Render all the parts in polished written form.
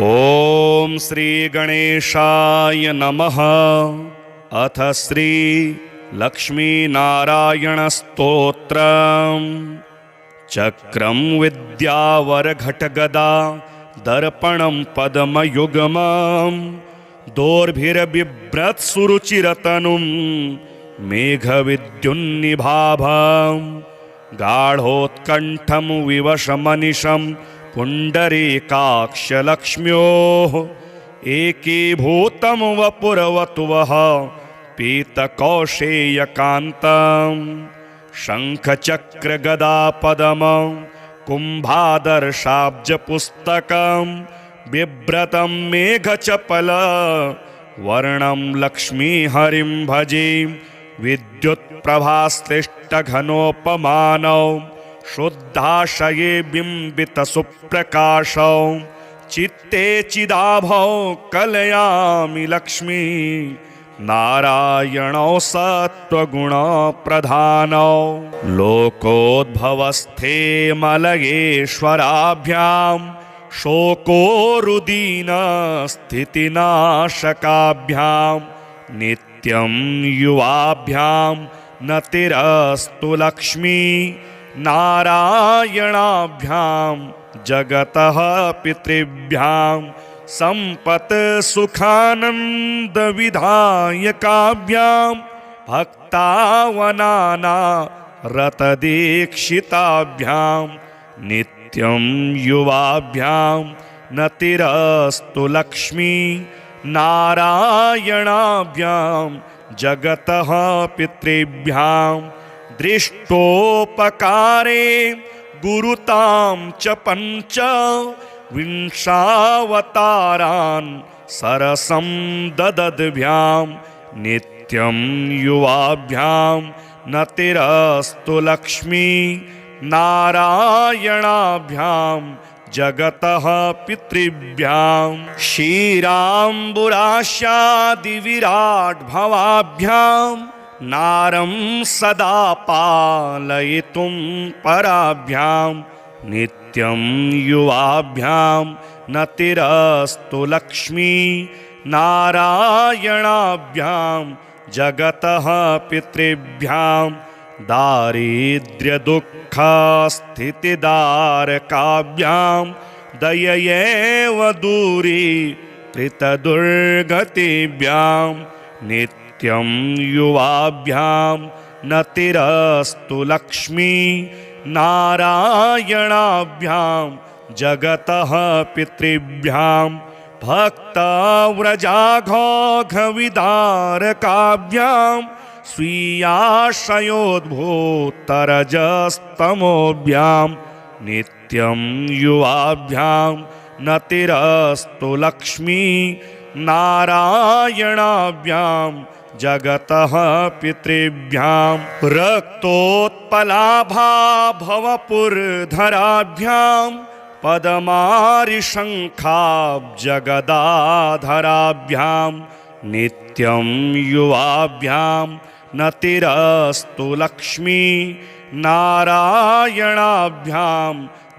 ॐ श्री गणेशाय नमः। अथ श्री लक्ष्मीनारायणस्तोत्रम्। चक्रं विद्यावरघटगदा दर्पणं पद्मयुग्मं दोर्भिर्बिभ्रत्सुरुचिरतनुं मेघविद्युन्निभाभं गाढोत्कण्ठं विवशमनिशं पुण्डरीकाक्षलक्ष्म्योः एकीभूतं वपुरवतुवः पीतकौशेयकान्तं शङ्खचक्रगदापदमं कुम्भादर्शाब्जपुस्तकं बिभ्रतं मेघचपलवर्णं लक्ष्मीहरिं भजे। विद्युत्प्रभाश्लिष्टघनोपमानौ शुद्धाशये बिम्बितसुप्रकाशौ चित्ते चिदाभौ कलयामि लक्ष्मी नारायणौ सत्त्वगुणप्रधानौ लोकोद्भवस्थे मलयेश्वराभ्यां शोकोरुदीनस्थितिनाशकाभ्यां नित्यं युवाभ्यां नतिरस्तु लक्ष्मी नारायणाभ्यां जगतः पितृभ्यां सम्पत् सुखानन्दविधायकाभ्यां भक्तावनाना रतदीक्षिताभ्यां नित्यं युवाभ्यां नतिरस्तु लक्ष्मी नारायणाभ्यां जगतः पितृभ्यां दृष्टोपकारे गुरुतां च पञ्च विंशावतारान् सरसं ददद्भ्यां नित्यं युवाभ्यां नतिरस्तु लक्ष्मी नारायणाभ्यां जगतः पितृभ्यां क्षीराम्बुराशादिविराट्भवाभ्यां नारं सदा पालयितुं पराभ्यां नित्यं युवाभ्यां नतिरस्तु लक्ष्मी नारायणाभ्यां जगतः पितृभ्यां दारिद्र्यदुःखस्थितिदारकाभ्यां दययैव दूरीकृतदुर्गतिभ्यां नित्यं युवाभ्यां नतिरस्तु लक्ष्मी नारायणाभ्यां जगतः पितृभ्यां भक्तव्रजाघोघविदारकाभ्यां स्वीयाशयोद्भूतरजस्तमोभ्यां नित्यं युवाभ्यां नतिरस्तु लक्ष्मी नारायणाभ्यां जगतः पितृभ्यां रक्तोत्पलाभा भवपुरधराभ्यां पद्मारिशङ्खाब्जगदाधराभ्यां नित्यं युवाभ्यां नतिरस्तु लक्ष्मी नारायणाभ्यां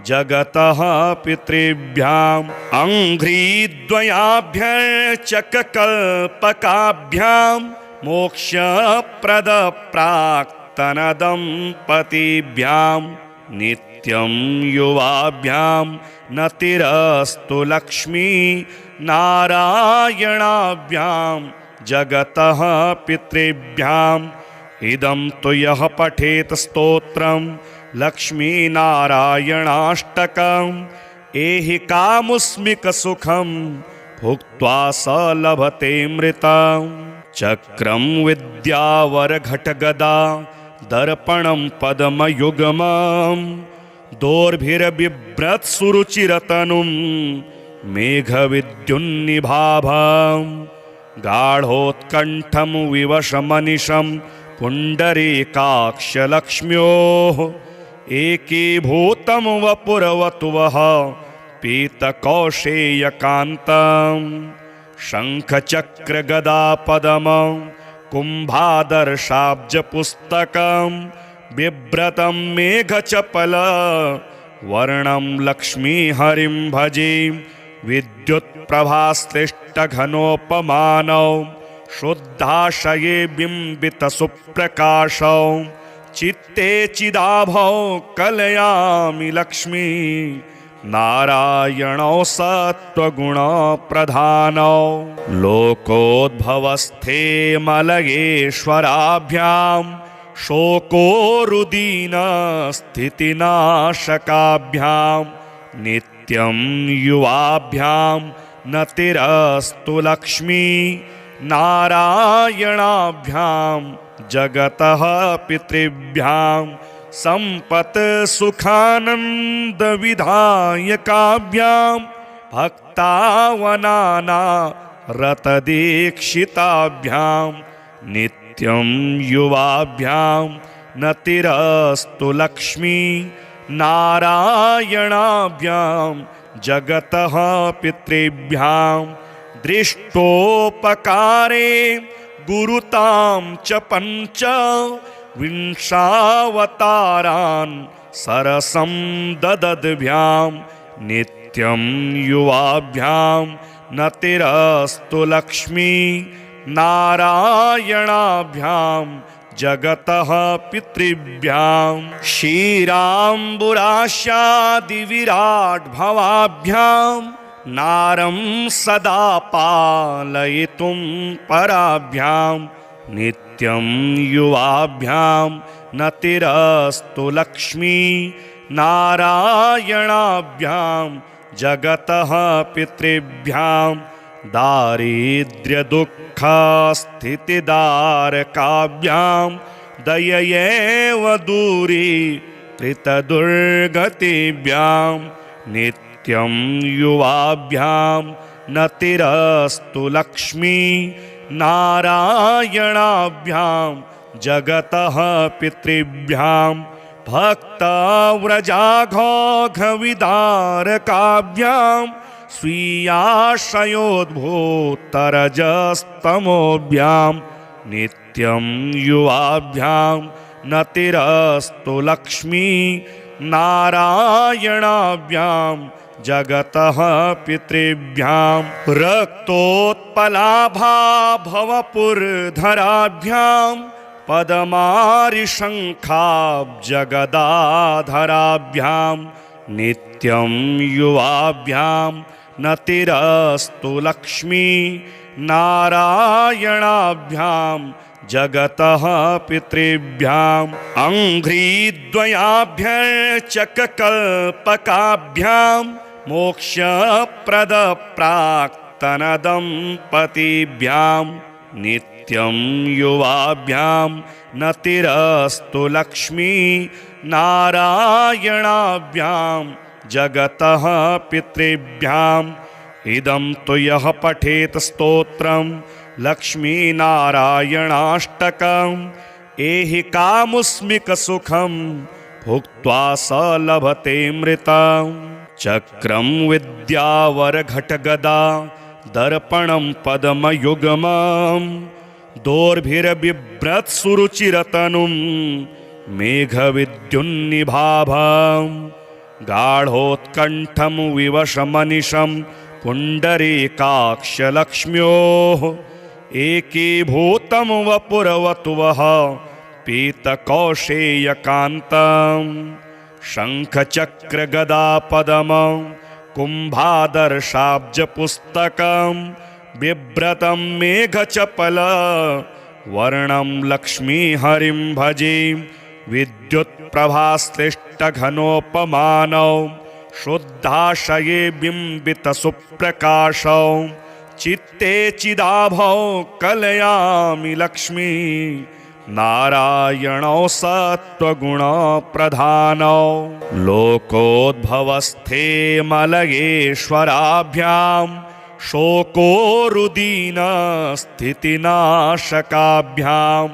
जगतः पितृभ्यां अङ्घ्रिद्वयाभ्यर्चककल्पकाभ्यां मोक्षप्रदप्राक्तनदम्पतिभ्यां नित्यं युवाभ्यां नतिरस्तु लक्ष्मी नारायणाभ्यां जगतः पितृभ्यां इदं तु यः पठेत स्तोत्रं लक्ष्मीनारायणाष्टकम् एहि कामुस्मिकसुखं भुक्त्वा स लभतेऽमृतं। चक्रं विद्यावरघटगदा दर्पणं पद्मयुग्मं दोर्भिर्बिभ्रत्सुरुचिरतनुं मेघविद्युन्निभाभं गाढोत्कण्ठं विवशमनिशं पुण्डरीकाक्षलक्ष्म्योः एकीभूतं वपुरवतुवः पीतकौशेयकान्तं शङ्खचक्रगदापदमं कुम्भादर्शाब्जपुस्तकं बिभ्रतं मेघचपलवर्णं लक्ष्मीहरिं भजे। विद्युत्प्रभाश्लिष्टघनोपमानौ शुद्धाशये बिम्बितसुप्रकाशौ चित्ते चिदाभौ कलयामि लक्ष्मी नारायणौ सत्त्वगुणप्रधानौ लोकोद्भवस्थे मलयेश्वराभ्यां शोकोरुदीनस्थितिनाशकाभ्यां नित्यं युवाभ्यां नतिरस्तु लक्ष्मी नारायणाभ्यां जगतः पितृभ्यां सम्पत् सुखानन्दविधायकाभ्यां भक्तावनाना रतदीक्षिताभ्यां नित्यं युवाभ्यां नतिरस्तु लक्ष्मी नारायणाभ्यां जगतः पितृभ्यां दृष्टोपकारे गुरुतां च पञ्च विंशावतारान् सरसं ददद्भ्यां नित्यं युवाभ्यां नतिरस्तु लक्ष्मी नारायणाभ्यां जगतः पितृभ्यां क्षीराम्बुराशादिविराट्भवाभ्यां नारं सदा पालयितुं पराभ्यां नित्यं युवाभ्यां नतिरस्तु लक्ष्मी नारायणाभ्यां जगतः पितृभ्यां दारिद्र्यदुःखस्थितिदारकाभ्यां दययैव दूरीकृतदुर्गतिभ्यां नित्यं युवाभ्यां नतिरस्तु लक्ष्मी नारायणाभ्यां जगतः पितृभ्यां भक्तव्रजाघोघविदारकाभ्यां स्वीयाशयोद्भूतरजस्तमोभ्यां नित्यं युवाभ्यां नतिरस्तु लक्ष्मी नारायणाभ्यां जगतः पितृभ्यां रक्तोत्पलाभा भवपुरधराभ्यां पद्मारिशङ्खाब्जगदाधराभ्यां नित्यं युवाभ्यां नतिरस्तु लक्ष्मी नारायणाभ्यां जगतः पितृभ्यां अङ्घ्रिद्वयाभ्यर्चककल्पकाभ्यां मोक्षप्रदप्राक्तनदम्पतिभ्यां नित्यं युवाभ्यां नतिरस्तु लक्ष्मी नारायणाभ्यां जगतः पितृभ्याम् इदं तु यः पठेत स्तोत्रं लक्ष्मीनारायणाष्टकम् एहि कामुस्मिकसुखं भुक्त्वा स लभतेऽमृतं चक्रं विद्यावरघटगदा दर्पणं पद्मयुग्मं दोर्भिर्बिभ्रत्सुरुचिरतनुं मेघविद्युन्निभाभं गाढोत्कण्ठं विवशमनिशं पुण्डरीकाक्षलक्ष्म्योः एकीभूतं वपुरवतुवः पीतकौशेयकान्तं शङ्खचक्रगदापदमं कुम्भादर्शाब्जपुस्तकं बिभ्रतं मेघचपलवर्णं लक्ष्मीहरिं भजे विद्युत्प्रभाश्लिष्टघनोपमानौ शुद्धाशये बिम्बितसुप्रकाशौ चित्ते चिदाभौ कलयामि लक्ष्मी नारायणौ सत्त्वगुणप्रधानौ लोकोद्भवस्थे मलयेश्वराभ्यां शोकोरुदीनस्थितिनाशकाभ्यां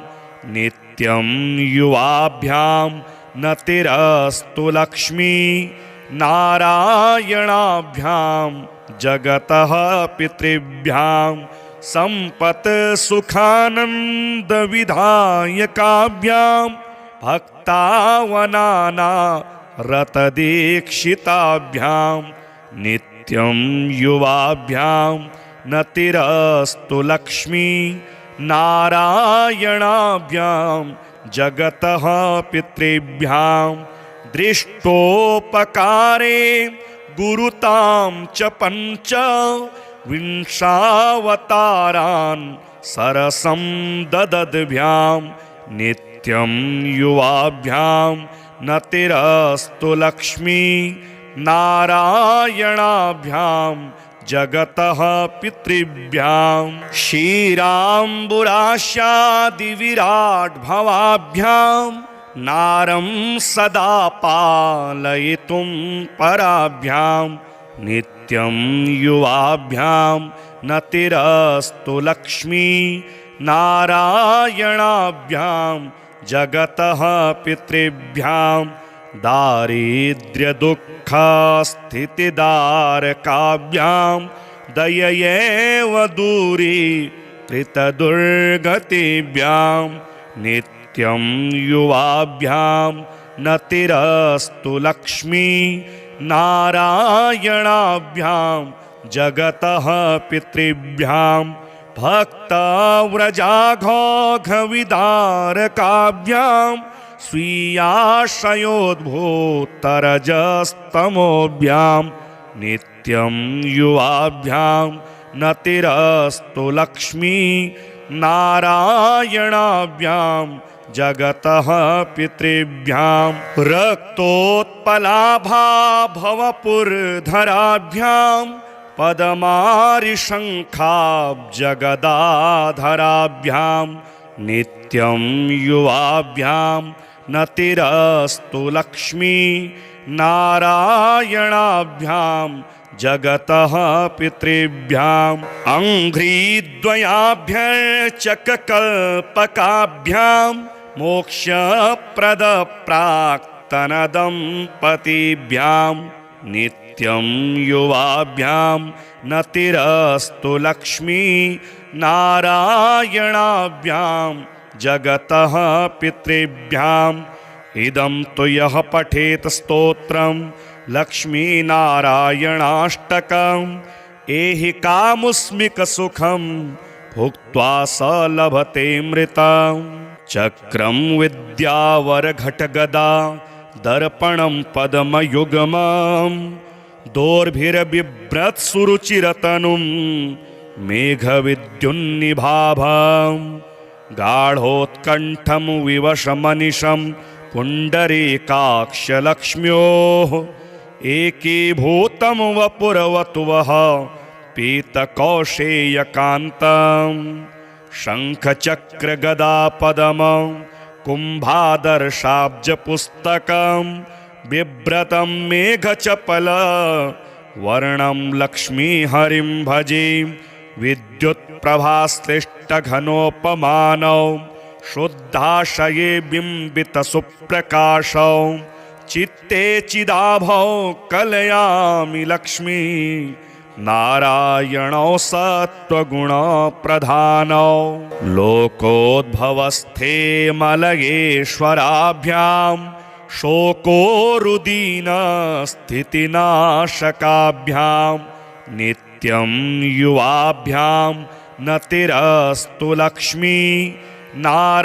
नित्यं युवाभ्यां नतिरस्तु लक्ष्मी नारायणाभ्यां जगतः पितृभ्यां सम्पत् सुखानन्दविधायकाभ्यां भक्तावनाना रतदीक्षिताभ्यां नित्यं नित्यं युवाभ्यां नतिरस्तु लक्ष्मी नारायणाभ्यां जगतः पितृभ्यां दृष्टोपकारे गुरुतां च पञ्च विंशावतारान् सरसं ददद्भ्यां नित्यं युवाभ्यां नतिरस्तु लक्ष्मी नारायणाभ्यां जगतः पितृभ्यां क्षीराम्बुराशादिविराट् भवाभ्यां नारं सदा पालयितुं पराभ्यां नित्यं युवाभ्यां नतिरस्तु लक्ष्मी नारायणाभ्यां जगतः पितृभ्यां दारिद्र्यदुःखस्थितिदारकाभ्यां दययैव दूरीकृतदुर्गतिभ्यां नित्यं युवाभ्यां नतिरस्तु लक्ष्मी नारायणाभ्यां जगतः पितृभ्यां भक्तव्रजाघोघविदारकाभ्यां स्वीयाशयोद्भूतरजस्तमोभ्यां नित्यं युवाभ्यां नतिरस्तु लक्ष्मी नारायणाभ्यां जगतः पितृभ्यां रक्तोत्पलाभा भवपुरधराभ्यां पद्मारिशङ्खाब्जगदाधराभ्यां नित्यं युवाभ्यां नतिरस्तु लक्ष्मी नारायणाभ्यां जगतः पितृभ्याम् अङ्घ्रिद्वयाभ्यर्चककल्पकाभ्यां मोक्षप्रदप्राक्तनदम्पतिभ्यां नित्यं युवाभ्यां नतिरस्तु लक्ष्मी नारायणाभ्यां जगतः पितृभ्याम् इदं तु यः पठेत स्तोत्रं लक्ष्मीनारायणाष्टकम् एहि कामुस्मिकसुखं भुक्त्वा स लभतेऽमृतं चक्रं विद्यावरघटगदा दर्पणं पद्मयुग्मं दोर्भिर्बिभ्रत्सुरुचिरतनुं मेघविद्युन्निभाभं गाढोत्कण्ठं विवशमनिशं पुण्डरीकाक्षलक्ष्म्योः एकीभूतं वपुरवतुवः पीतकौशेयकान्तं शङ्खचक्रगदापदमं कुम्भादर्शाब्जपुस्तकं बिभ्रतं मेघचपलवर्णं लक्ष्मीहरिं भजे विद्युत्प्रभाश्लिष्टघनोपमानौ शुद्धाशये बिम्बितसुप्रकाशौ चित्ते चिदाभौ कलयामि लक्ष्मी नारायणौ सत्त्वगुणप्रधानौ लोकोद्भवस्थे मलयेश्वराभ्यां शोकोरुदीनस्थितिनाशकाभ्यां नित्यं युवाभ्यां नतिरस्तु लक्ष्मी नारायणाभ्यां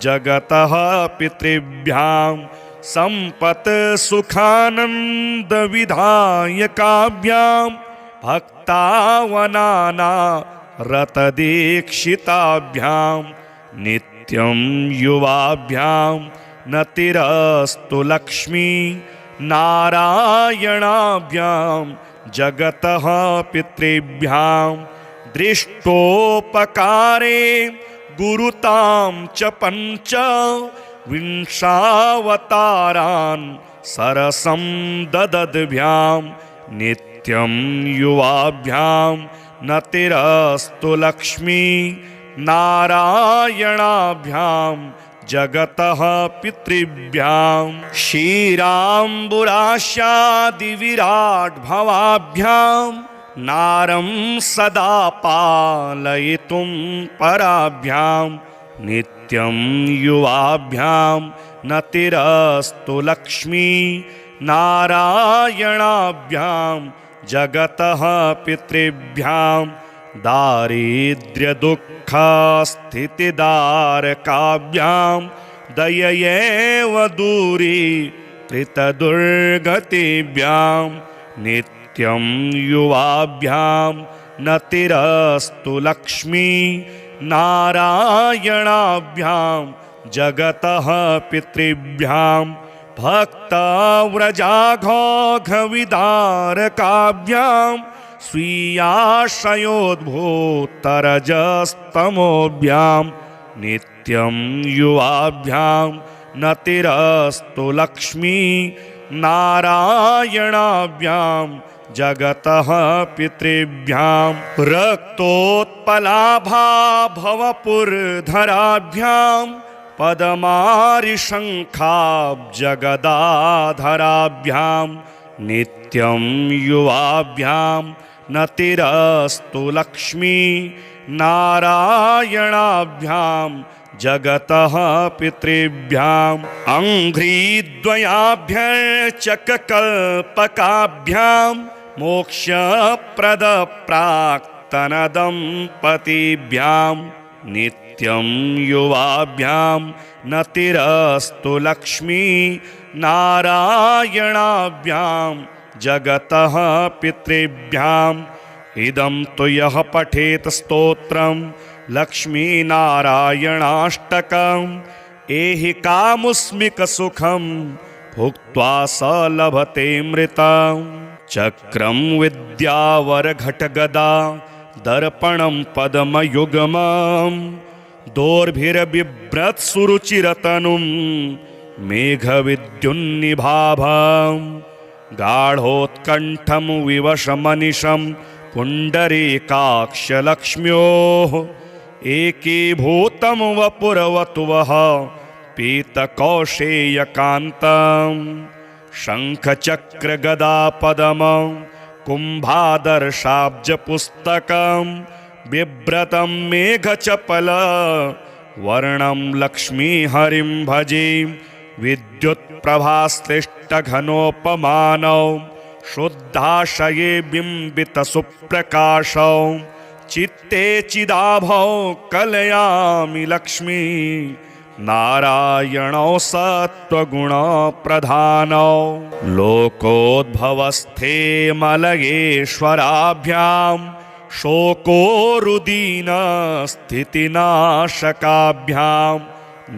जगतः पितृभ्यां सम्पत् सुखानन्दविधायकाभ्यां भक्तावनाना रतदीक्षिताभ्यां नित्यं युवाभ्यां नतिरस्तु लक्ष्मी नारायणाभ्यां जगतः पितृभ्यां दृष्टोपकारे गुरुतां च पञ्च विंशावतारान् सरसं ददद्भ्यां नित्यं युवाभ्यां नतिरस्तु लक्ष्मी नारायणाभ्यां जगतः पितृभ्यां क्षीराम्बुराशादिविराट् भवाभ्यां नारं सदा पालयितुं पराभ्यां नित्यं युवाभ्यां नतिरस्तु लक्ष्मी नारायणाभ्यां जगतः पितृभ्यां दारिद्र्यदुःखस्थितिदारकाभ्यां दययैव दूरीकृतदुर्गतिभ्यां नित्यं युवाभ्यां नतिरस्तु लक्ष्मी नारायणाभ्यां जगतः पितृभ्यां भक्तव्रजाघोघविदारकाभ्यां स्वीयाश्रयोद्भूतरजस्तमोभ्यां नित्यं युवाभ्यां नतिरस्तु लक्ष्मी नारायणाभ्यां जगतः पितृभ्यां रक्तोत्पलाभा भवपुरधराभ्यां पद्मारिशङ्खाब्जगदाधराभ्यां नित्यं युवाभ्यां नतिरस्तु लक्ष्मी नारायणाभ्यां जगतः पितृभ्यां अङ्घ्रिद्वयाभ्यर्चककल्पकाभ्यां मोक्षप्रदप्राक्तनदम्पतिभ्यां नित्यं युवाभ्यां नतिरस्तु लक्ष्मी नारायणाभ्यां जगतः पितृभ्याम् इदं तु यः पठेत स्तोत्रं लक्ष्मीनारायणाष्टकम् एहि कामुस्मिकसुखं भुक्त्वा स लभतेऽमृतं चक्रं विद्यावरघटगदा दर्पणं पद्मयुग्मं दोर्भिर्बिभ्रत्सुरुचिरतनुं मेघविद्युन्निभाभं गाढोत्कण्ठं विवशमनिशं पुण्डरीकाक्षलक्ष्म्योः एकीभूतं वपुरवतुवः पीतकौशेयकान्तं शङ्खचक्रगदापदमं कुम्भादर्शाब्जपुस्तकं बिभ्रतं मेघचपल वर्णं लक्ष्मीहरिं भजे विद्युत्प्रभाश्लिष्टघनोपमानौ शुद्धाशये बिम्बितसुप्रकाशौ चित्ते चिदाभौ कलयामि लक्ष्मी नारायणौ सत्त्वगुणप्रधानौ लोकोद्भवस्थे मलयेश्वराभ्यां शोकोरुदीनस्थितिनाशकाभ्यां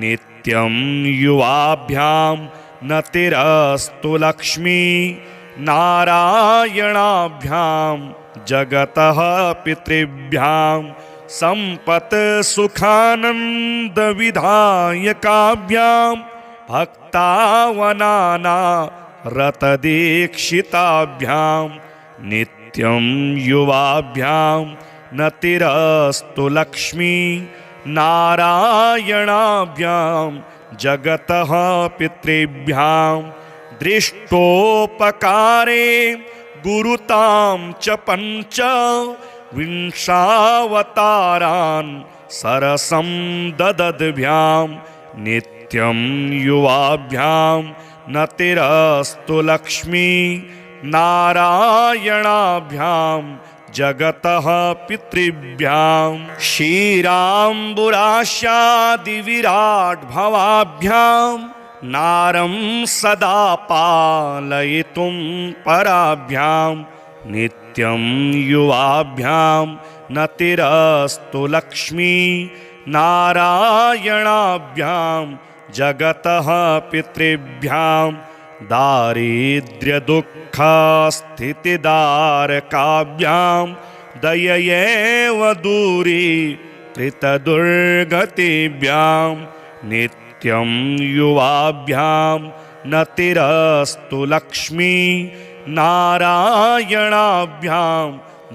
नित्यं युवाभ्यां नतिरस्तु लक्ष्मी नारायणाभ्यां जगतः पितृभ्यां सम्पत् सुखानन्दविधायकाभ्यां भक्तावनाना रतदीक्षिताभ्यां नित्यं युवाभ्यां नतिरस्तु लक्ष्मी नारायणाभ्यां जगतः पितृभ्यां दृष्टोपकारे गुरुतां च पञ्च विंशावतारान् सरसं ददद्भ्यां नित्यं युवाभ्यां नतिरस्तु लक्ष्मी नारायणाभ्यां जगतः पितृभ्यां क्षीराम्बुराशादिविराट्भवाभ्यां नारं सदा पालयितुं पराभ्यां नित्यं युवाभ्यां नतिरस्तु लक्ष्मी नारायणाभ्यां जगतः पितृभ्यां दारिद्र्यदुःखस्थितिदारकाभ्यां दययैव दूरीकृतदुर्गतिभ्यां नित्यं युवाभ्यां नतिरस्तु लक्ष्मी नारायणाभ्यां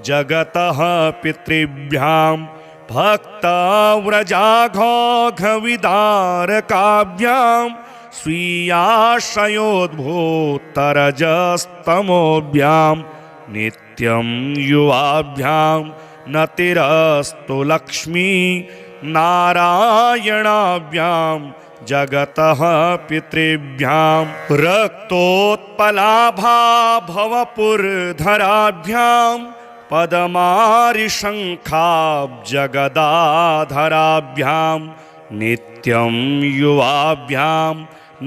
जगतः पितृभ्यां भक्तव्रजाघोघविदारकाभ्यां स्वीयाश्रयोद्भूतरजस्तमोभ्यां नित्यं युवाभ्यां नतिरस्तु लक्ष्मी नारायणाभ्यां जगतः पितृभ्यां रक्तोत्पलाभा भवपुरधराभ्यां पद्मारिशङ्खाब्जगदाधराभ्यां नित्यं युवाभ्यां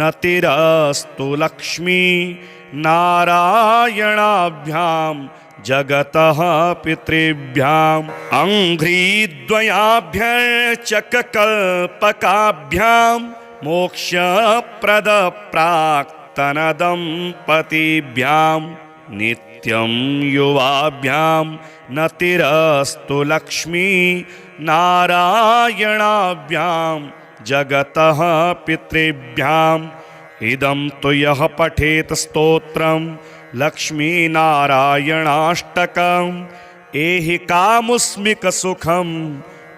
नतिरस्तु लक्ष्मी नारायणाभ्यां जगतः पितृभ्याम् अंघ्रिद्वयाभ्यर्चककल्पकाभ्यां मोक्षप्रदप्राक्तनदम्पतिभ्यां नित्यं युवाभ्यां नतिरस्तु लक्ष्मी नारायणाभ्यां जगतः पितृभ्याम् इदं तु यः पठेत स्तोत्रं लक्ष्मीनारायणाष्टकम् एहि कामुस्मिकसुखं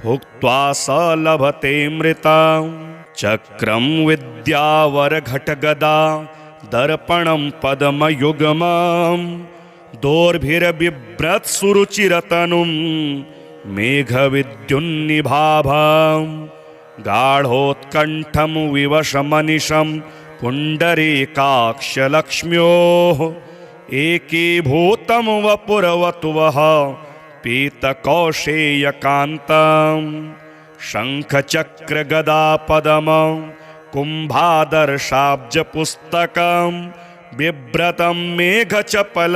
भुक्त्वा स लभतेऽमृतं चक्रं विद्यावरघटगदा दर्पणं पद्मयुग्मं दोर्भिर्बिभ्रत्सुरुचिरतनुं मेघविद्युन्निभाभं गाढोत्कण्ठं विवशमनिशं पुण्डरीकाक्षलक्ष्म्योः एकीभूतं वपुरवतुवः पीतकौशेयकान्तं शङ्खचक्रगदापदमं कुम्भादर्शाब्जपुस्तकं बिभ्रतं मेघचपल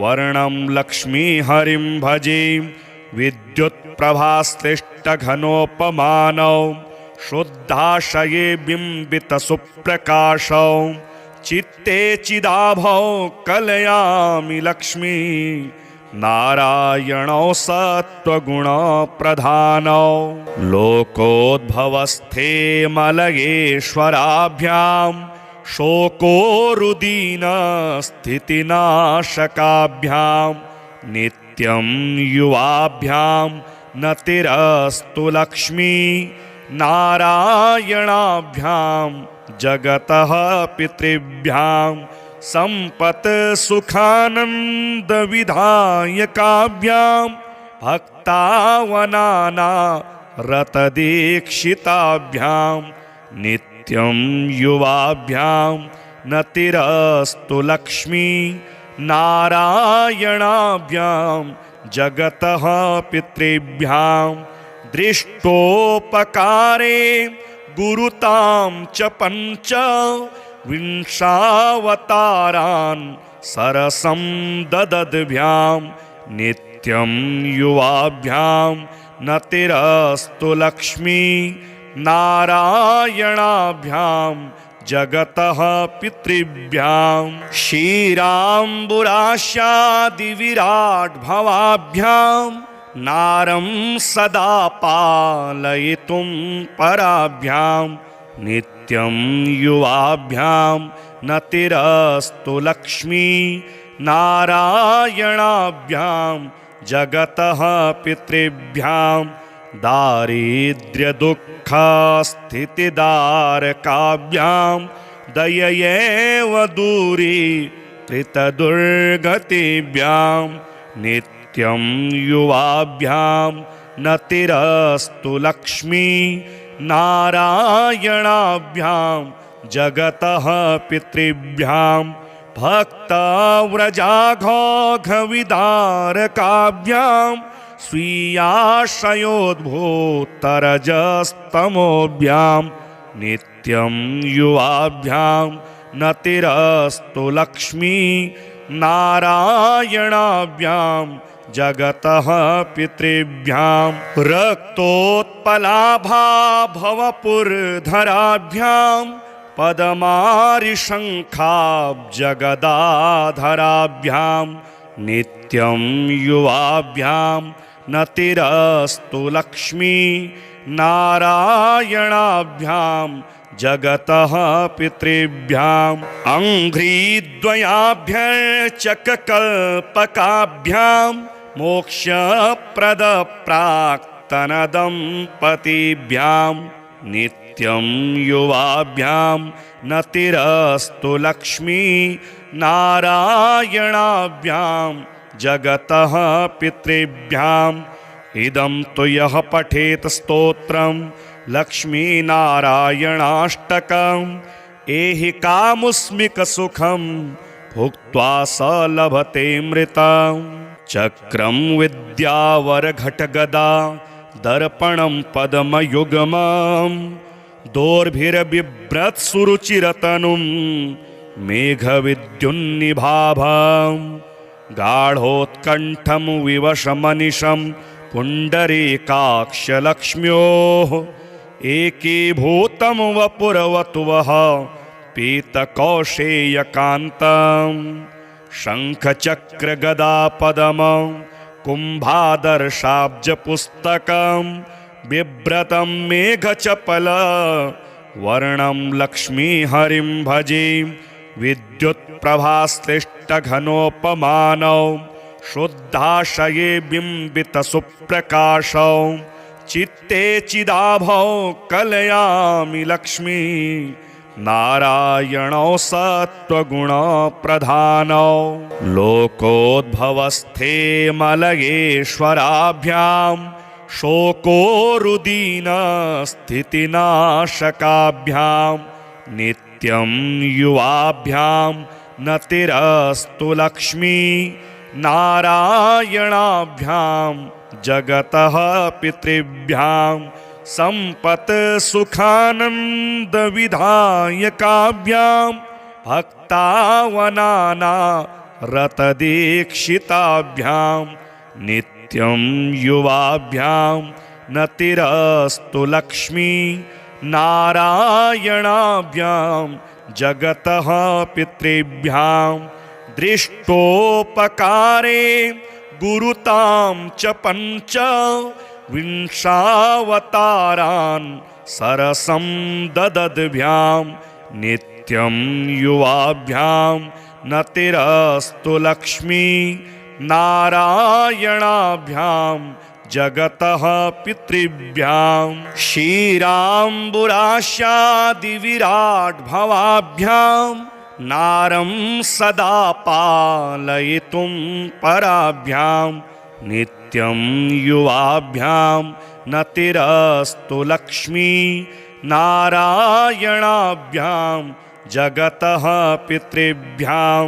वर्णं लक्ष्मीहरिं भजे विद्युत्प्रभाश्लिष्टघनोपमानौ शुद्धाशये बिम्बितसुप्रकाशौ चित्ते चिदाभौ कलयामि लक्ष्मी नारायणौ सत्त्वगुणप्रधानौ लोकोद्भवस्थे मलयेश्वराभ्यां शोकोरुदीनस्थितिनाशकाभ्यां नित्यं युवाभ्यां नतिरस्तु लक्ष्मी नारायणाभ्यां जगतः पितृभ्यां सम्पत् सुखानन्दविधायकाभ्यां भक्तावनाना रतदीक्षिताभ्यां नित्यं युवाभ्यां नतिरस्तु लक्ष्मी नारायणाभ्यां जगतः पितृभ्यां दृष्टोपकारे गुरुतां च पञ्च विंशावतारान् सरसं ददद्भ्यां नित्यं युवाभ्यां नतिरस्तु लक्ष्मी नारायणाभ्यां जगतः पितृभ्यां क्षीराम्बुराशादिविराट्भवाभ्यां नारं सदा पालयितुं पराभ्यां नित्यं युवाभ्यां नतिरस्तु लक्ष्मी नारायणाभ्यां जगतः पितृभ्यां दारिद्र्यदुःखस्थितिदारकाभ्यां दययैव दूरीकृतदुर्गतिभ्यां नित्यं युवाभ्यां नतिरस्तु लक्ष्मी नारायणाभ्यां जगतः पितृभ्यां भक्तव्रजाघोघविदारकाभ्यां स्वीयाशयोद्भूतरजस्तमोभ्यां नित्यं युवाभ्यां नतिरस्तु लक्ष्मी नारायणाभ्यां जगतः पितृभ्यां रक्तोत्पलाभा भवपुरधराभ्यां पद्मारिशङ्खाब्जगदाधराभ्यां नित्यं युवाभ्यां नतिरस्तु लक्ष्मी नारायणाभ्यां जगतः पितृभ्याम् अंघ्रिद्वयाभ्यर्चककल्पकाभ्यां मोक्षप्रदप्राक्तनदम्पतिभ्यां नित्यं युवाभ्यां नतिरस्तु लक्ष्मी नारायणाभ्यां जगतः पितृभ्याम् इदं तु यः पठेत स्तोत्रं लक्ष्मीनारायणाष्टकम् एहि कामुस्मिकसुखं भुक्त्वा स लभतेऽमृतम् चक्रं विद्यावरघटगदा दर्पणं पद्मयुग्मं दोर्भिर्बिभ्रत्सुरुचिरतनुं मेघविद्युन्निभाभम् गाढोत्कण्ठं विवशमनिशं पुण्डरीकाक्षलक्ष्म्योः एकीभूतं वपुरवतुवः पीतकौशेयकान्तं शङ्खचक्रगदापदमं कुम्भादर्शाब्जपुस्तकं बिभ्रतं मेघचपल वर्णं लक्ष्मीहरिं भजे विद्युत्प्रभाश्लिष्टघनोपमानौ शुद्धाशये बिम्बितसुप्रकाशौ चित्ते चिदाभौ कलयामि लक्ष्मी नारायणौ सत्त्वगुणप्रधानौ लोकोद्भवस्थे मलयेश्वराभ्यां शोकोरुदीनस्थितिनाशकाभ्यां नित्यं युवाभ्यां नतिरस्तु लक्ष्मी नारायणाभ्यां जगतः पितृभ्यां सम्पत् सुखानन्दविधायकाभ्यां भक्तावनाना रतदीक्षिताभ्यां नित्यं युवाभ्यां नतिरस्तु लक्ष्मी नारायणाभ्यां जगतः पितृभ्यां दृष्टोपकारे गुरुतां च पञ्च विंशावतारान् सरसं ददद्भ्यां नित्यं युवाभ्यां नतिरस्तु लक्ष्मी नारायणाभ्यां जगतः पितृभ्यां क्षीराम्बुराशादिविराट्भवाभ्यां नारं सदा पालयितुं पराभ्यां नित्यं युवाभ्यां नतिरस्तु लक्ष्मी नारायणाभ्यां जगतः पितृभ्यां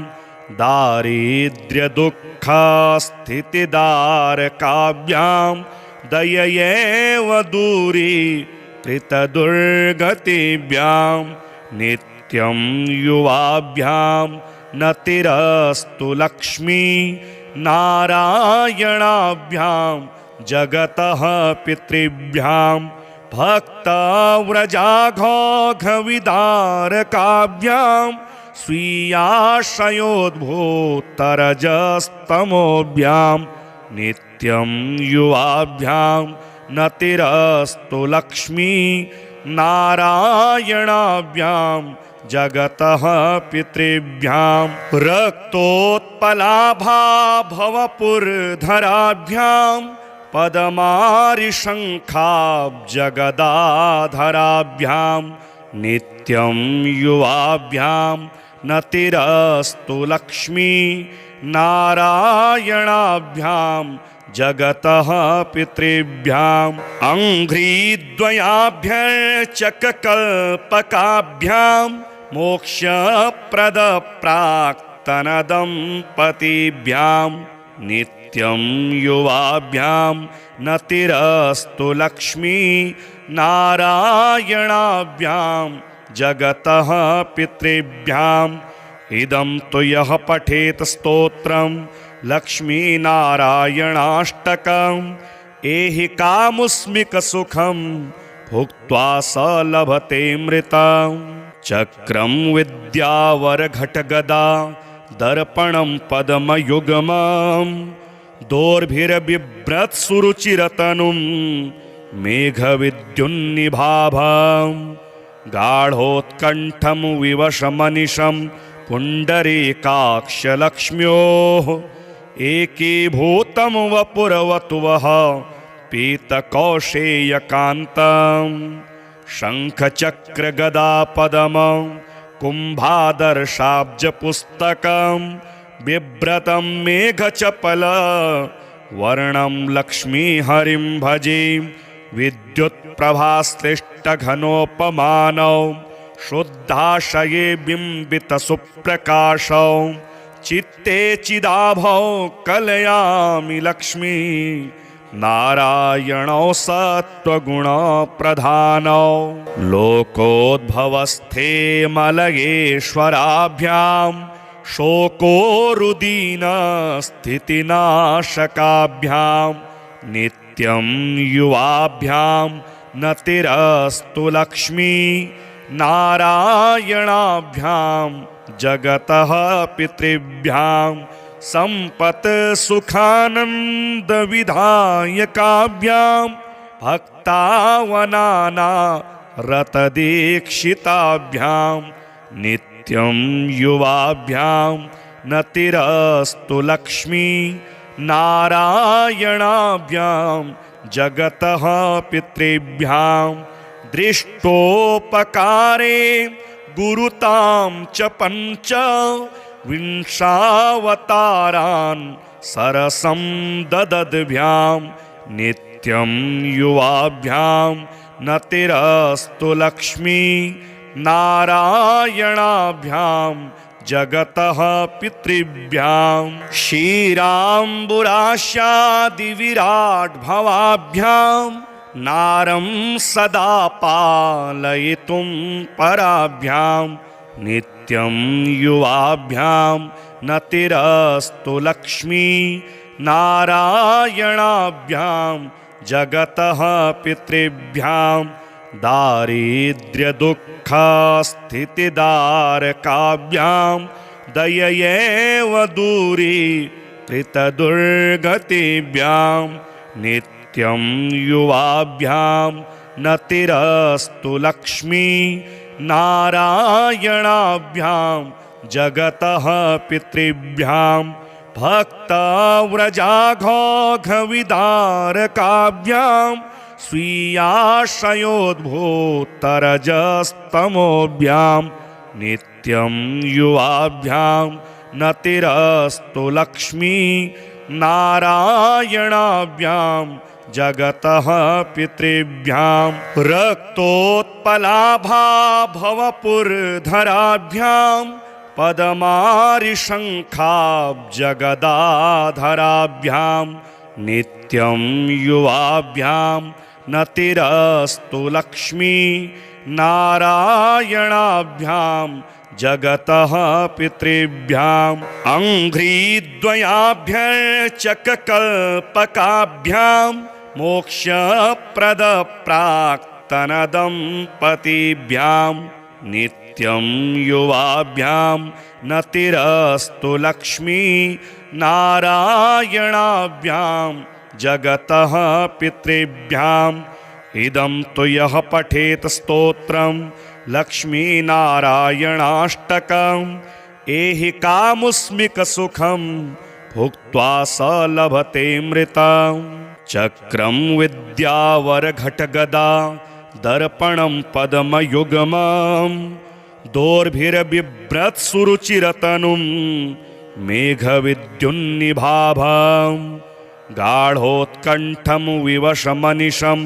दारिद्र्यदुःखस्थितिदारकाभ्यां दययैव दूरीकृतदुर्गतिभ्यां नित्यं युवाभ्यां नतिरस्तु लक्ष्मी नारायणाभ्यां जगतः पितृभ्यां भक्तव्रजाघोघविदारकाभ्यां स्वीयाशयोद्भूतरजस्तमोभ्यां नित्यं युवाभ्यां नतिरस्तु लक्ष्मी नारायणाभ्यां जगतः पितृभ्यां रक्तोत्पलाभा भवपुरधराभ्यां पद्मारिशङ्खाब्जगदाधराभ्यां नित्यं युवाभ्यां नतिरस्तु लक्ष्मी नारायणाभ्यां जगतः पितृभ्यां अङ्घ्रिद्वयाभ्यर्चककल्पकाभ्यां मोक्षप्रदप्राक्तनदम्पतिभ्यां नित्यं युवाभ्यां नतिरस्तु लक्ष्मी नारायणाभ्यां जगतः पितृभ्याम् इदं तु यः पठेत स्तोत्रं लक्ष्मीनारायणाष्टकम् एहि कामुस्मिकसुखं भुक्त्वा स लभतेऽमृतम् चक्रं विद्यावरघटगदा दर्पणं पद्मयुग्मं दोर्भिर्बिभ्रत्सुरुचिरतनुं मेघविद्युन्निभाभम् गाढोत्कण्ठं विवशमनिशं पुण्डरीकाक्षलक्ष्म्योः एकीभूतं वपुरवतुवः पीतकौशेयकान्तं शङ्खचक्रगदापदमं कुम्भादर्शाब्जपुस्तकं बिभ्रतं मेघचपल वर्णं लक्ष्मीहरिं भजे विद्युत्प्रभाश्लिष्टघनोपमानौ शुद्धाशये बिम्बितसुप्रकाशौ चित्ते चिदाभौ कलयामि लक्ष्मी नारायणौ सत्त्वगुणप्रधानौ लोकोद्भवस्थे मलयेश्वराभ्यां शोकोरुदीनस्थितिनाशकाभ्यां नित्यं युवाभ्यां नतिरस्तु लक्ष्मी नारायणाभ्यां जगतः पितृभ्यां संपत् सुखानन्दविधायकाभ्यां भक्तावनाना रतदीक्षिताभ्यां नित्यं युवाभ्यां नतिरस्तु लक्ष्मी नारायणाभ्यां जगतः पितृभ्यां दृष्टोपकारे गुरुतां च पञ्च विंशावतारान् सरसं ददद्भ्यां नित्यं युवाभ्यां नतिरस्तु लक्ष्मी नारायणाभ्यां जगतः पितृभ्यां क्षीराम्बुराशादिविराट्भवाभ्यां नारं सदा पालयितुं पराभ्यां नित्यं युवाभ्यां नतिरस्तु लक्ष्मी नारायणाभ्यां जगतः पितृभ्यां दारिद्र्यदुःखस्थितिदारकाभ्यां दययैव दूरीकृतदुर्गतिभ्यां नित्यं युवाभ्यां नतिरस्तु लक्ष्मी नारायणाभ्यां जगतः पितृभ्यां भक्तव्रजाघोघविदारकाभ्यां स्वीयाशयोद्भूतरजस्तमोभ्यां नित्यं युवाभ्यां नतिरस्तु लक्ष्मी नारायणाभ्यां जगतः पितृभ्यां रक्तोत्पलाभा भवपुरधराभ्यां पद्मारिशङ्खाब्जगदाधराभ्यां नित्यं युवाभ्यां नतिरस्तु लक्ष्मी नारायणाभ्यां जगतः पितृभ्यां अङ्घ्रिद्वयाभ्यर्चककल्पकाभ्यां मोक्षप्रदप्राक्तनदम्पतिभ्यां नित्यं युवाभ्यां नतिरस्तु लक्ष्मी नारायणाभ्यां जगतः पितृभ्यां इदं तु यः पठेत स्तोत्रं लक्ष्मीनारायणाष्टकम् एहि कामुस्मिकसुखं भुक्त्वा स लभतेऽमृतं चक्रं विद्यावरघटगदा दर्पणं पद्मयुग्मं दोर्भिर्बिभ्रत्सुरुचिरतनुं मेघविद्युन्निभाभं गाढोत्कण्ठं विवशमनिशं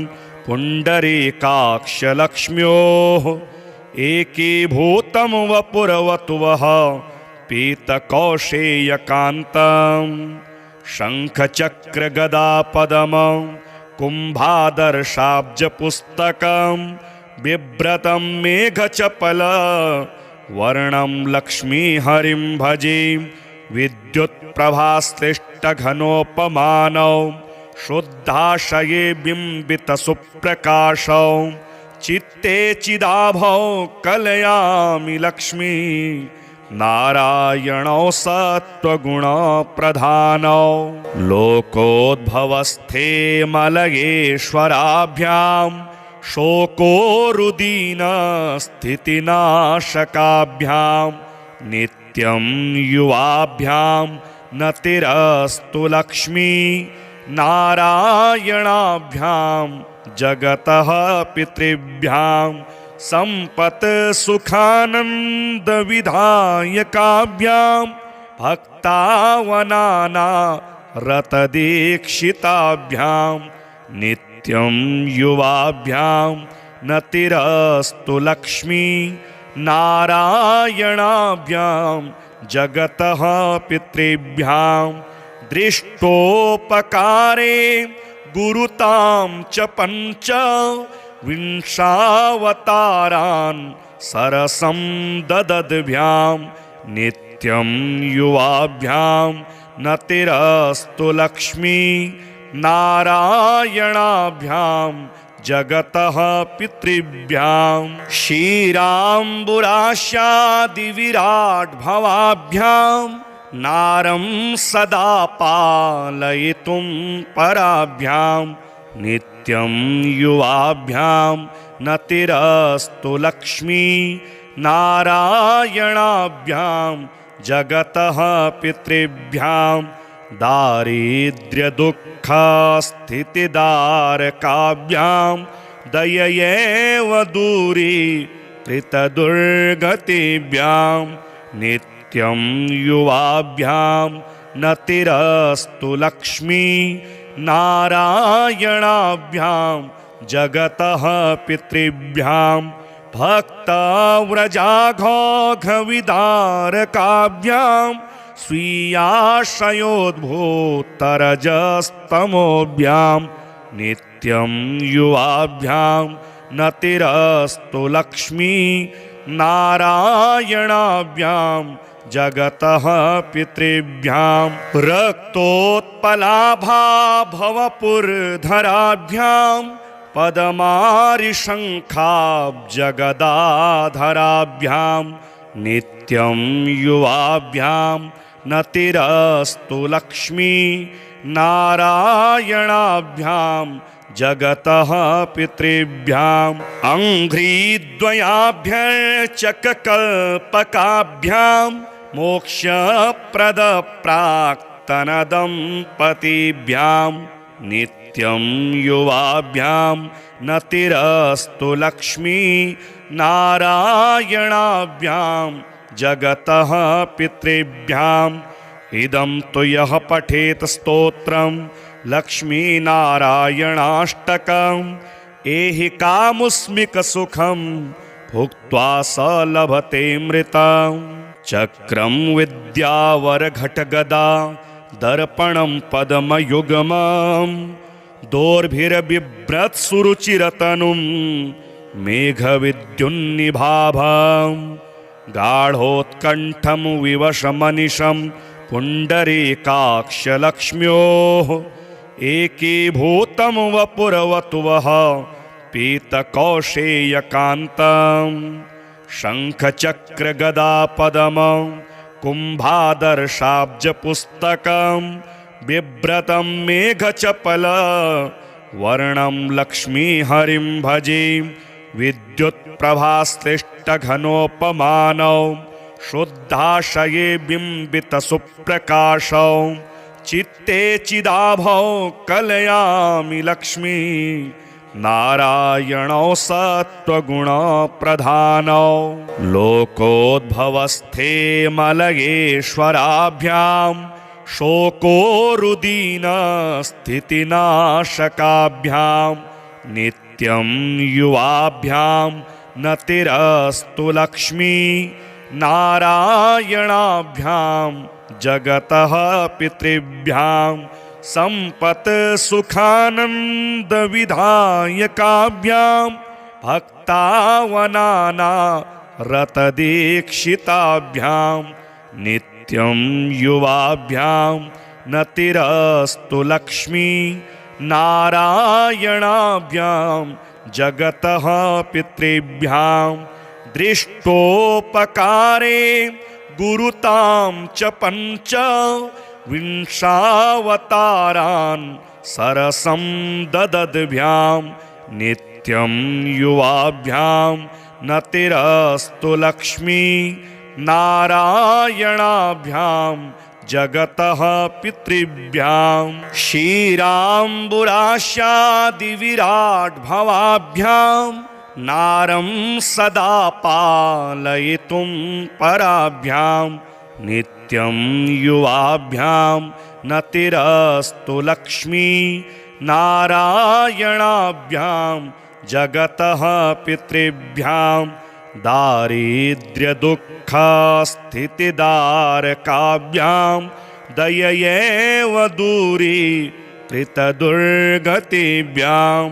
पुण्डरीकाक्षलक्ष्म्योः एकीभूतं वपुरवतुवः पीतकौशेयकान्तं शङ्खचक्रगदापदमं कुम्भादर्शाब्जपुस्तकं बिभ्रतं मेघचपलवर्णं लक्ष्मीहरिं भजे विद्युत्प्रभाश्लिष्टघनोपमानौ शुद्धाशये बिम्बितसुप्रकाशौ चित्ते चिदाभौ कलयामि लक्ष्मी नारायणौ सत्त्वगुणप्रधानौ लोकोद्भवस्थे मलयेश्वराभ्यां शोकोरुदीनस्थितिनाशकाभ्यां नित्यं युवाभ्यां नतिरस्तु लक्ष्मी नारायणाभ्यां जगतः पितृभ्यां संपत् सुखानन्दविधायकाभ्यां भक्तावनाना रतदीक्षिताभ्यां नित्यं नित्यं युवाभ्यां नतिरस्तु लक्ष्मी नारायणाभ्यां जगतः पितृभ्यां दृष्टोपकारे गुरुतां च पञ्च विंशावतारान् सरसं ददद्भ्यां नित्यं युवाभ्यां नतिरस्तु लक्ष्मी नारायणाभ्यां जगतः पितृभ्यां क्षीराम्बुराशादिविराट्भवाभ्यां नारं सदा पालयितुं पराभ्यां नित्यं युवाभ्यां नतिरस्तु लक्ष्मी नारायणाभ्यां जगतः पितृभ्यां दारिद्र्यदुःखस्थितिदारकाभ्यां दययैव दूरीकृतदुर्गतिभ्यां नित्यं युवाभ्यां नतिरस्तु लक्ष्मी नारायणाभ्यां जगतः पितृभ्यां भक्तव्रजाघोघविदारकाभ्यां स्वीयाशयोद्भूतरजस्तमोभ्यां नित्यं युवाभ्यां नतिरस्तु लक्ष्मी नारायणाभ्यां जगतः पितृभ्यां रक्तोत्पलाभा भवपुरधराभ्यां पद्मारिशङ्खाब्जगदाधराभ्यां नित्यं युवाभ्यां नतिरस्तु लक्ष्मी नारायणाभ्यां जगतः पितृभ्यां अङ्घ्रिद्वयाभ्यर्चककल्पकाभ्यां मोक्षप्रदप्राक्तनदम्पतिभ्यां नित्यं युवाभ्यां नतिरस्तु लक्ष्मी नारायणाभ्यां जगतः पितृभ्यां इदं तु यः पठेत स्तोत्रं लक्ष्मीनारायणाष्टकम् एहि कामुस्मिकसुखं भुक्त्वा स लभतेऽमृतं चक्रं विद्यावरघटगदा दर्पणं पद्मयुग्मं दोर्भिर्बिभ्रत्सुरुचिरतनुं मेघविद्युन्निभाभं गाढोत्कण्ठं विवशमनिशं पुण्डरीकाक्षलक्ष्म्योः एकीभूतं वपुरवतुवः पीतकौशेयकान्तं शङ्खचक्रगदापदमं कुम्भादर्शाब्जपुस्तकं बिभ्रतं मेघचपल वर्णं लक्ष्मीहरिं भजे विद्युत्प्रभाश्लिष्टघनोपमानौ शुद्धाशये बिम्बितसुप्रकाशौ चित्ते चिदाभौ कलयामि लक्ष्मी नारायणौ सत्त्वगुणप्रधानौ लोकोद्भवस्थे मलयेश्वराभ्यां शोकोरुदीनस्थितिनाशकाभ्यां नित्यं युवाभ्यां नतिरस्तु लक्ष्मी नारायणाभ्यां जगतः पितृभ्यां सम्पत् सुखानन्दविधायकाभ्यां भक्तावनाना रतदीक्षिताभ्यां नित्यं युवाभ्यां नतिरस्तु लक्ष्मी नारायणाभ्यां जगतः पितृभ्यां दृष्टोपकारे गुरुतां च पञ्च विंशावतारान् सरसं ददद्भ्यां नित्यं युवाभ्यां नतिरस्तु लक्ष्मी नारायणाभ्यां जगतः पितृभ्यां क्षीराम्बुराशादिविराट्भवाभ्यां नारं सदा पालयितुं पराभ्यां नित्यं युवाभ्यां नतिरस्तु लक्ष्मी नारायणाभ्यां जगतः पितृभ्यां दारिद्र्यदुःखस्थितिदारकाभ्यां दययैव दूरीकृतदुर्गतिभ्यां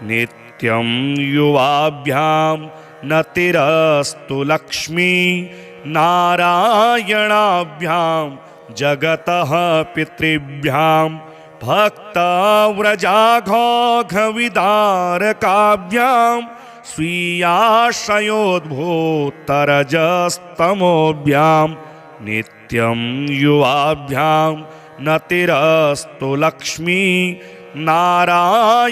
नित्यं युवाभ्यां नतिरस्तु लक्ष्मी नारायणाभ्यां जगतः पितृभ्यां भक्तव्रजाघोघविदारकाभ्यां स्वीयाश्रयोद्भूतरजस्तमोभ्यां नित्यं युवाभ्यां नतिरस्तु लक्ष्मी नारायणाभ्यां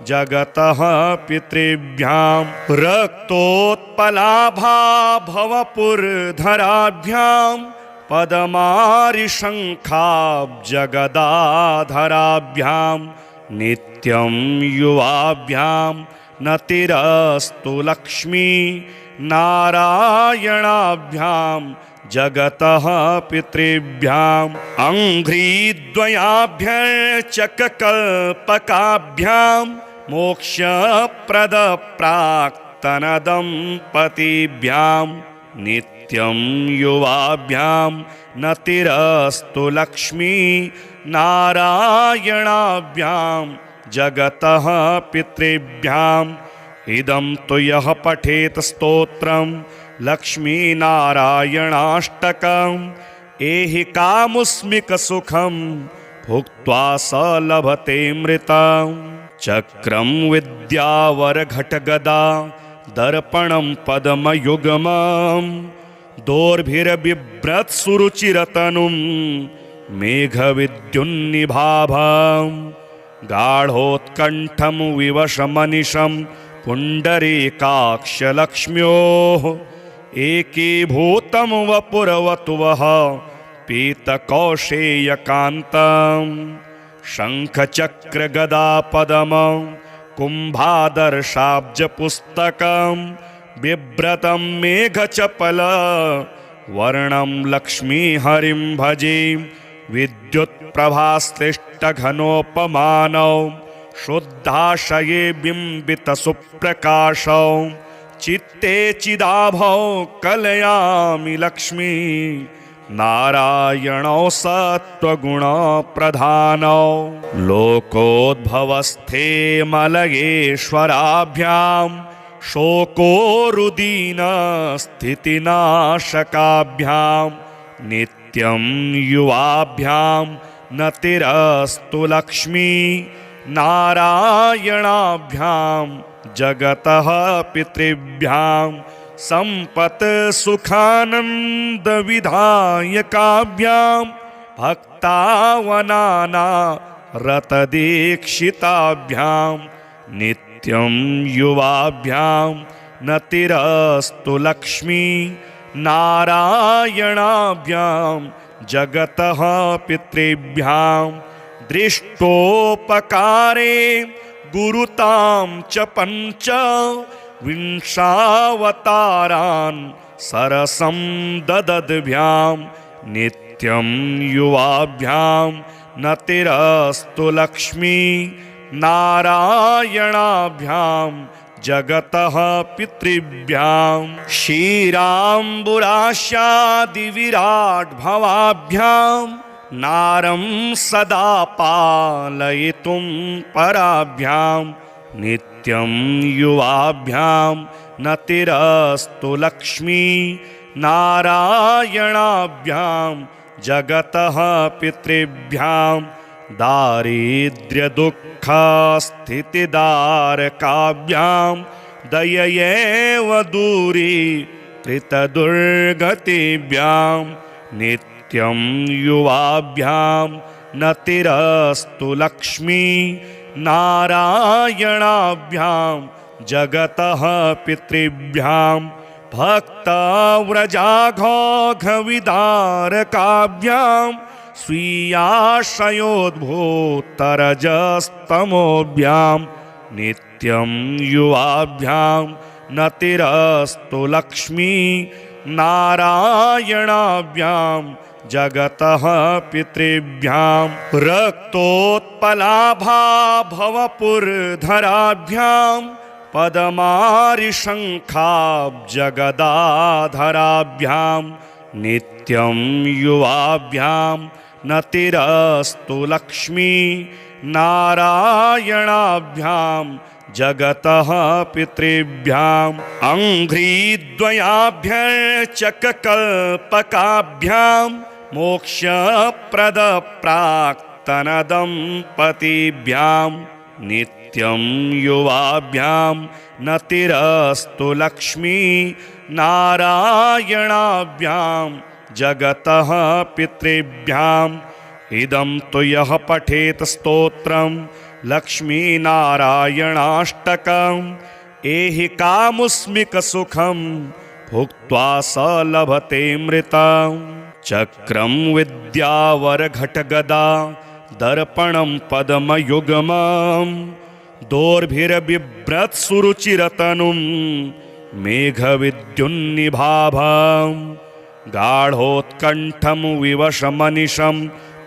जगतः पितृभ्यां रक्तोत्पलाभा भवपुरधराभ्यां पद्मारिशङ्खाब्जगदाधराभ्यां नित्यं युवाभ्यां नतिरस्तु लक्ष्मी नारायणाभ्यां जगतः पितृभ्याम् अङ्घ्रिद्वयाभ्यर्चककल्पकाभ्यां मोक्षप्रदप्राक्तनदम्पतिभ्यां नित्यं युवाभ्यां नतिरस्तु लक्ष्मी नारायणाभ्यां जगतः पितृभ्याम् इदं तु यः पठेत स्तोत्रं लक्ष्मीनारायणाष्टकम् एहि कामुस्मिकसुखं भुक्त्वा स लभतेऽमृतं चक्रं विद्यावरघटगदा दर्पणं पद्मयुग्मं दोर्भिर्बिभ्रत्सुरुचिरतनुं मेघविद्युन्निभाभं गाढोत्कण्ठं विवशमनिशं पुण्डरीकाक्षलक्ष्म्योः एकीभूतं वपुरवतुवः पीतकौशेयकान्तं शङ्खचक्रगदापदमं कुम्भादर्शाब्जपुस्तकं बिभ्रतं मेघचपलवर्णं लक्ष्मीहरिं भजे विद्युत्प्रभाश्लिष्टघनोपमानौ शुद्धाशये बिम्बितसुप्रकाशौ चित्ते चिदाभौ कलयामि लक्ष्मी नारायणौ सत्त्वगुणप्रधानौ लोकोद्भवस्थे मलयेश्वराभ्यां शोकोरुदीनस्थितिनाशकाभ्यां नित्यं युवाभ्यां नतिरस्तु लक्ष्मी नारायणाभ्यां जगतः पितृभ्यां सम्पत् सुखानन्दविधायकाभ्यां भक्तावनाना रतदीक्षिताभ्यां नित्यं युवाभ्यां नतिरस्तु लक्ष्मी नारायणाभ्यां जगतः पितृभ्यां दृष्टोपकारे गुरुतां च पञ्च विंशावतारान् सरसं ददद्भ्यां नित्यं युवाभ्यां नतिरस्तु लक्ष्मी नारायणाभ्यां जगतः पितृभ्यां क्षीराम्बुराशादिविराट्भवाभ्यां नारं सदा पालयितुं पराभ्यां नित्यं युवाभ्यां नतिरस्तु लक्ष्मी नारायणाभ्यां जगतः पितृभ्यां दारिद्र्यदुःखस्थितिदारकाभ्यां दययैव दूरीकृतदुर्गतिभ्यां नित्यं युवाभ्यां नतिरस्तु लक्ष्मी नारायणाभ्यां जगतः पितृभ्यां भक्तव्रजाघोघविदारकाभ्यां स्वीयाश्रयोद्भूतरजस्तमोभ्यां नित्यं युवाभ्यां नतिरस्तु लक्ष्मी नारायणाभ्यां जगतः पितृभ्यां रक्तोत्पलाभा भवपुरधराभ्यां पद्मारिशङ्खाब्जगदाधराभ्यां नित्यं युवाभ्यां नतिरस्तु लक्ष्मी नारायणाभ्यां जगतः पितृभ्याम् अङ्घ्रिद्वयाभ्यर्चककल्पकाभ्यां मोक्षप्रदप्राक्तनदम्पतिभ्यां नित्यं युवाभ्यां नतिरस्तु लक्ष्मी नारायणाभ्यां जगतः पितृभ्याम् इदं तु यः पठेत स्तोत्रं लक्ष्मीनारायणाष्टकम् एहि कामुस्मिकसुखं भुक्त्वा स लभतेऽमृतं चक्रं विद्यावरघटगदा दर्पणं पद्मयुग्मं दोर्भिर्बिभ्रत्सुरुचिरतनुं मेघविद्युन्निभाभं गाढोत्कण्ठं विवशमनिशं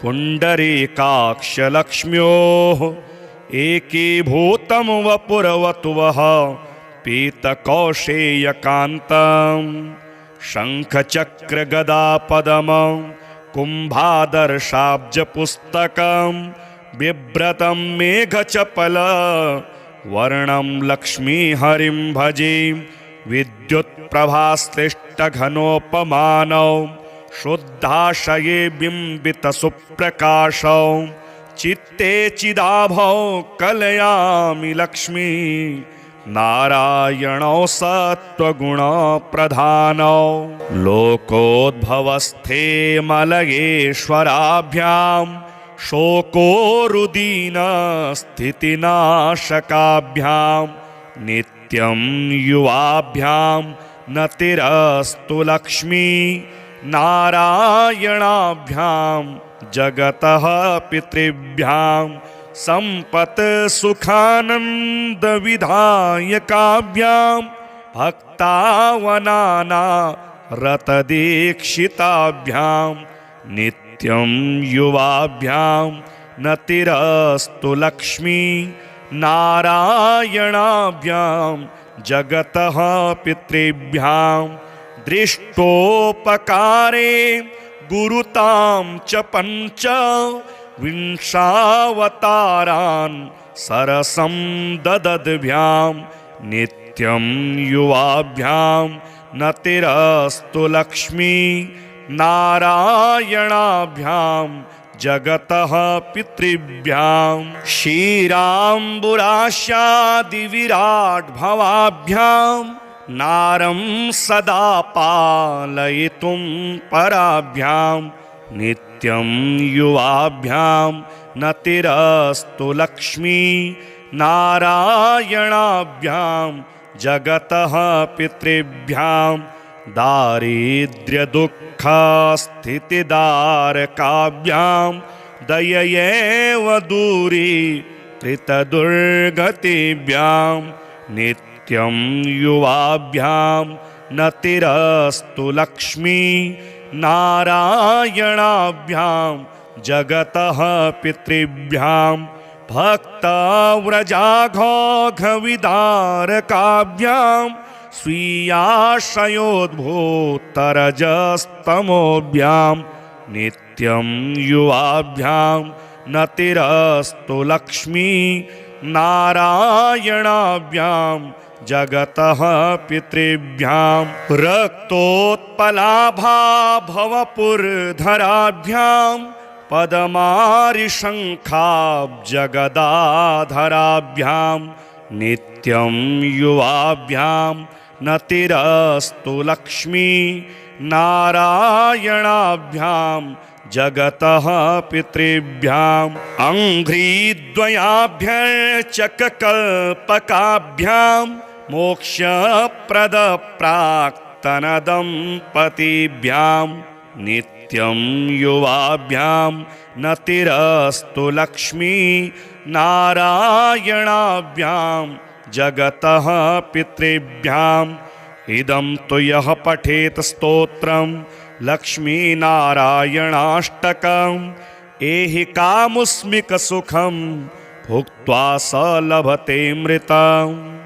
पुण्डरीकाक्षलक्ष्म्योः एकीभूतं वपुरवतुवः पीतकौशेयकान्तं शङ्खचक्रगदापदमं कुम्भादर्शाब्जपुस्तकं बिभ्रतं मेघचपल वर्णं लक्ष्मीहरिं भजे विद्युत्प्रभाश्लिष्टघनोपमानौ शुद्धाशये बिम्बितसुप्रकाशौ चित्ते चिदाभौ कलयामि लक्ष्मी नारायणौ सत्त्वगुणप्रधानौ लोकोद्भवस्थे मलयेश्वराभ्यां शोकोरुदीनस्थितिनाशकाभ्यां नित्यं युवाभ्यां नतिरस्तु लक्ष्मी नारायणाभ्यां जगतः पितृभ्यां सम्पत् सुखानन्दविधायकाभ्यां भक्तावनाना रतदीक्षिताभ्यां नित्यं युवाभ्यां नतिरस्तु लक्ष्मी नारायणाभ्यां जगतः पितृभ्यां दृष्टोपकारे गुरुतां च पञ्च विंशावतारान् सरसं ददद्भ्यां नित्यं युवाभ्यां नतिरस्तु लक्ष्मी नारायणाभ्यां जगतः पितृभ्यां क्षीराम्बुरास्यादिविराट्भवाभ्यां नारं सदा पालयितुं पराभ्यां नित्यं युवाभ्यां नतिरस्तु लक्ष्मी नारायणाभ्यां जगतः पितृभ्यां दारिद्र्यदुःखस्थितिदारकाभ्यां दययैव दूरीकृतदुर्गतिभ्यां नित्यं युवाभ्यां नतिरस्तु लक्ष्मी नारायणाभ्यां जगतः पितृभ्यां भक्तव्रजाघोघविदारकाभ्यां स्वीयाशयोद्भूतरजस्तमोभ्यां नित्यं युवाभ्यां नतिरस्तु लक्ष्मी नारायणाभ्यां जगतः पितृभ्यां रक्तोत्पलाभा भवपुरधराभ्यां पद्मारिशङ्खाब्जगदाधराभ्यां नित्यं युवाभ्यां नतिरस्तु लक्ष्मी नारायणाभ्यां जगतः पितृभ्याम् अङ्घ्रिद्वयाभ्यर्चककल्पकाभ्यां मोक्षप्रदप्राक्तनदम्पतिभ्यां नित्यं युवाभ्यां नतिरस्तु लक्ष्मी नारायणाभ्यां जगतः पितृभ्याम् इदं तु यः पठेत स्तोत्रं लक्ष्मीनारायणाष्टकम् एहि कामुस्मिक सुखं भुक्त्वा स लभते मृतम्।